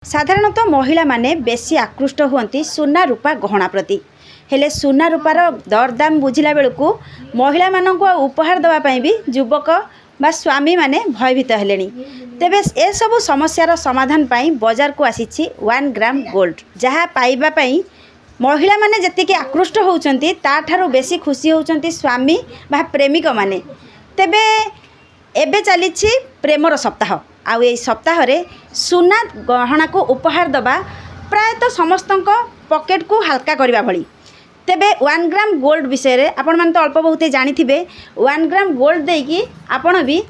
साधारणतः महिला माने बेसी आकृष्ट हुअंती सुना रूपा गहना प्रति हेले सुना रूपार दरदाम बुझिला बेलू महिला मानक उपहार देवाई भी युवक बा स्वामी माने भयभीत हेलेनी। तेबे ए सब समस्यार समाधान पाई बाजार को आसीछि 1 ग्राम गोल्ड जहाँ पाइबा पाई महिला माने जतिके आकृष्ट होउचंती ताठारु बेसी खुशी होउचंती स्वामी बा प्रेमिक माने। तेबे एबे चलीछि प्रेमर सप्ताह आउ ए सप्ताह रे सुना गहना को उपहार दबा प्रायतः समस्त पॉकेट को हल्का करबा भली। तेबे 1 ग्राम गोल्ड विषय रे आपण मान तो अल्प बहुत जानी थिबे। 1 ग्राम गोल्ड देकी आपण भी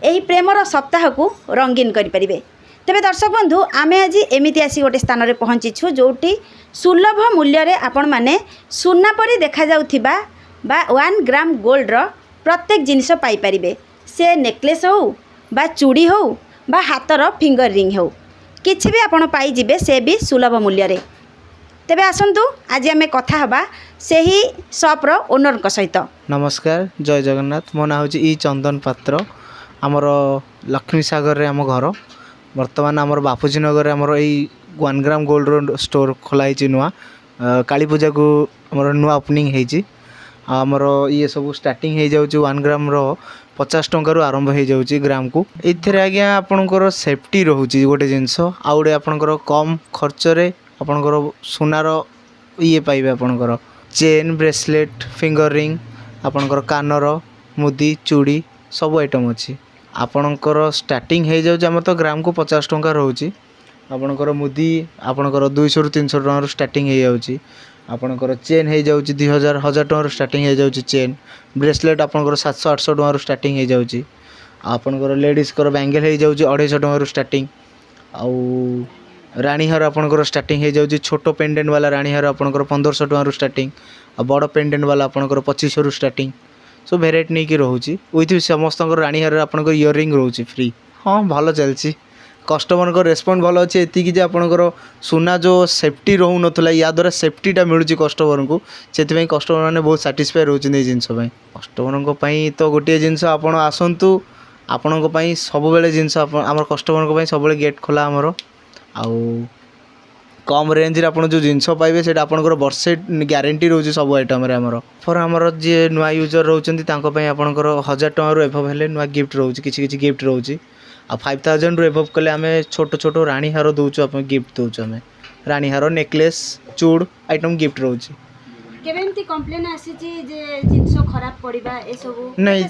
एही प्रेमर सप्ताह को रंगीन करि परिबे। तेबे दर्शक बंधु आमे आज एमिति आसी गोटे स्थान रे पहुँचीछु जोटी सुलभ मूल्य रे आपण माने सुना परी देखा जाउथिबा बा 1 ग्राम गोल्ड रो प्रत्येक जिनिस पाई परिबे। से नेकलेस हो बा चूड़ी हो बा हाथर फिंगर रिंग हो किछि भी आपण पाई जिबे से भी सुलभ मूल्य रे। तेबे आसंतु आज आमे कथा हबा सेही शॉप रो ओनर को सहित। नमस्कार, जय जगन्नाथ। मो ना होची ई चंदन पात्र। आमर लक्ष्मी सागर रे आम घर वर्तमान आमर बापूजी नगर आमर ई 1 ग्राम गोल्ड रो स्टोर खोलाई नुआ काली पूजा को आमर नुआ ओपनिंग हेची। आमर ये सब स्टार्टिंग हो जाउची 1 ग्राम रो 50 टंका आरंभ हो जाउची ग्राम को। इथिरे आज्ञा आपणकर सेफ्टी रहूची गोटे जिनस आउ गोटे आपणकर कम खर्च रे आपणकर सुनार ये पाइबे। आपणकर चेन ब्रेसलेट फिंगर रिंग आपणकर कानर मुदी चूड़ी सब आइटम अच्छी। आपणकर स्टार्टिंग हो जाउची आम तो ग्राम को 50 टंका रहूची। आपणकर मुदी आपणकर 200 रु 300 टंका स्टार्टिंग हो जाउची। आपणकर चेन हो जाउची 2000 1000 टंका स्टार्टिंग हो जाउची। चेन ब्रेसलेट आपणकर 700 800 टंका स्टार्टिंग हो जाउची। आपणकर लेडीज कर बैंगल हो जाउची 250 टंका स्टार्टिंग। आउ रानी हार आपणकर स्टार्टिंग हो जाउची। छोटो पेंडेंट वाला रानी हार आपणकर 1500 टंका स्टार्टिंग। आ बड़ पेंडेंट वाला आपणकर 2500 रु स्टार्टिंग। सो भेराइटी नहीं कि रहूची विथ समस्त रानी हार आपणकर इयर रिंग रहूची फ्री। हाँ भल चलची। कस्टमर को रेस्पॉन्ड भल अच्छे एतिकी जे आपणकर सुना जो सेफ्टी रहू नथला या द्वारा सेफ्टीटा मिलूची कस्टमर को से कस्टमर मैंने बहुत साटिस्फाई रोचे जिनस कस्टमर तो गोटे जिनस आपण आसतु आपण सब बेले जिनस आम कस्टमर सब गेट खोला आमर आउ कम रेंज रे आपन जो जिनस पाइबे से आपनकर वर्षे ग्यारंटी रोचे सब आइटम रे आमर फॉर आमर जे नुआ यूजर रोचंती तांको पई आपनकर 1000 टका रो एभव हेले नुआ गिफ्ट रोचे किछि गिफ्ट रोचे। आ 5000 रो एभव कले आमे छोटो छोटो रानी हार दोचो आप गिफ्ट दोचो। आमे रानी हार नेकलेस चूड़ आइटम गिफ्ट रोचे। केबेंती कंप्लेन आसीची जे जिंसो खराब पड़िबा ए सब नहीं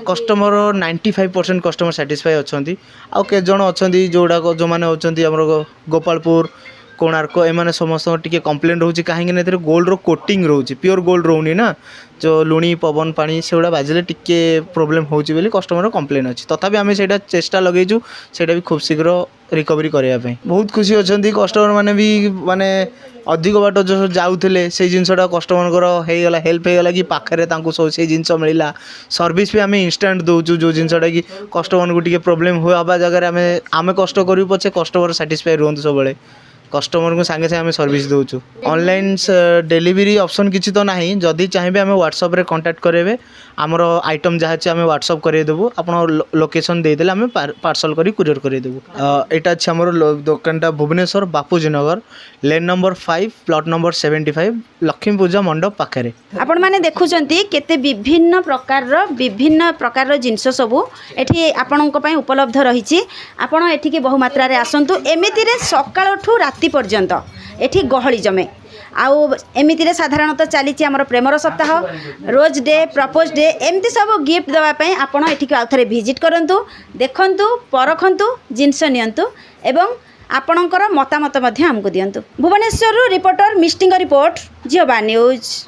कस्टमर 95% कस्टमर सैटिस्फाई अछंती। आ के जण अछंती जोडा को जो माने अछंती हमर गोपालपुर कोणार्क एमाने समस्त टिके कंप्लेन रोची काहेकि नेतिर गोल्ड रो कोटिंग रोची प्योर गोल्ड रोनी ना जो लुणी पवन पानी सेगुड़ा बाजिले टिके प्रॉब्लम होची बेली कस्टमर कंप्लेन अछि। तथापि आमे सेटा चेष्टा लगेजु सेटा भी खूब शीघ्र रिकवरी करिया पे बहुत खुशी अछंती। कस्टमर माने भी माने अधिक बाट जो जाउथले से जिनसटा कस्टमर को हे गला हेल्प हे गला कि पाखरे तांको से जिनस मिलिला। सर्विस भी आमे इंस्टेंट दोचु जो जिनसटा कि कस्टमर को टिके प्रॉब्लम हो आबा जगह आमे कष्ट करू पछे कस्टमर सैटिस्फाई रहंतु सब बेले कस्टमर को सांगे सागे सर्विस दोचु। ऑनलाइन डिलीवरी ऑप्शन किछि तो नाही जदि चाहिए आम व्हाट्सएप रे कांटेक्ट करेबे आमर आइटम जहाँ अच्छे आम व्हाट्सएप कर देबू आपन लोकेशन दे देले आम पार्सल करी कुरियर कर देबू। एटा अछि हमर दुकानटा Bhubaneswar Bapuji Nagar lane number 5 plot number 75 Lakshmi Puja Mandap पाखरे। आपण माने देखुचंती केते विभिन्न प्रकार जिनस सबू एठी आपणक पई उपलब्ध रहिछि। आपण एठी के बहु मात्रा रे आसंतु एमिति रे सकाळ ठू राति पर्यंत एठी गहली जमे। आउ एमिति रे साधारणतः चली आमर प्रेमर सप्ताह रोज डे प्रपोज डे एमती सब गिफ्ट देवाई आपण एठी आउ थरे विजिट करंतु देखंतु परखंतु जिनस नियंतु एवं आपणकर मतामत मध्य हमको दियंतु। भुवनेश्वर रिपोर्टर मिस्टिंग रिपोर्ट जिओ बा न्यूज।